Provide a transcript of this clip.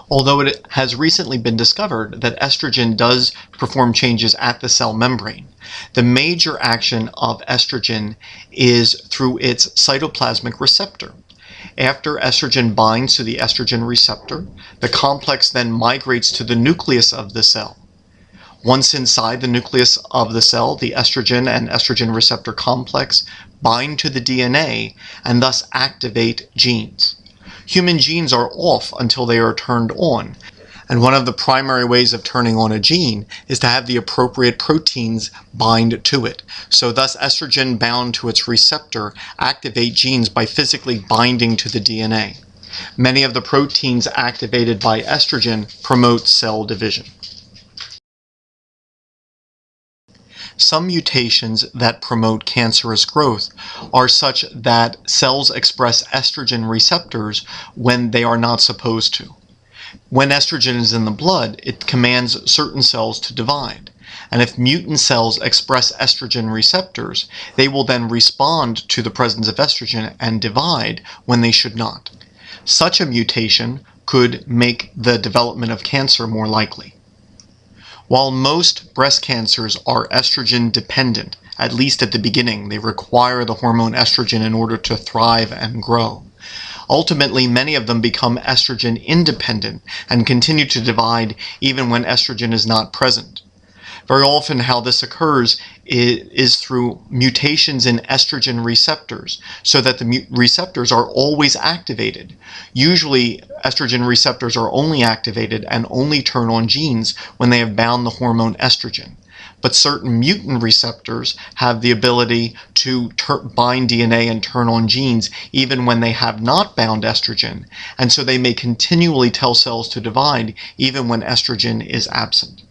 although it has recently been discovered that estrogen does perform changes at the cell membrane. The major action of estrogen is through its cytoplasmic receptor. After estrogen binds to the estrogen receptor, the complex then migrates to the nucleus of the cell. Once inside the nucleus of the cell, the estrogen and estrogen receptor complex bind to the DNA and thus activate genes. Human genes are off until they are turned on, and one of the primary ways of turning on a gene is to have the appropriate proteins bind to it. So thus estrogen bound to its receptor activate genes by physically binding to the DNA. Many of the proteins activated by estrogen promote cell division. Some mutations that promote cancerous growth are such that cells express estrogen receptors when they are not supposed to. When estrogen is in the blood, it commands certain cells to divide. And if mutant cells express estrogen receptors, they will then respond to the presence of estrogen and divide when they should not. Such a mutation could make the development of cancer more likely. While most breast cancers are estrogen dependent, at least at the beginning, they require the hormone estrogen in order to thrive and grow. Ultimately, many of them become estrogen independent and continue to divide even when estrogen is not present. Very often how this occurs is through mutations in estrogen receptors, so that the receptors are always activated. Usually, estrogen receptors are only activated and only turn on genes when they have bound the hormone estrogen. But certain mutant receptors have the ability to bind DNA and turn on genes even when they have not bound estrogen, and so they may continually tell cells to divide even when estrogen is absent.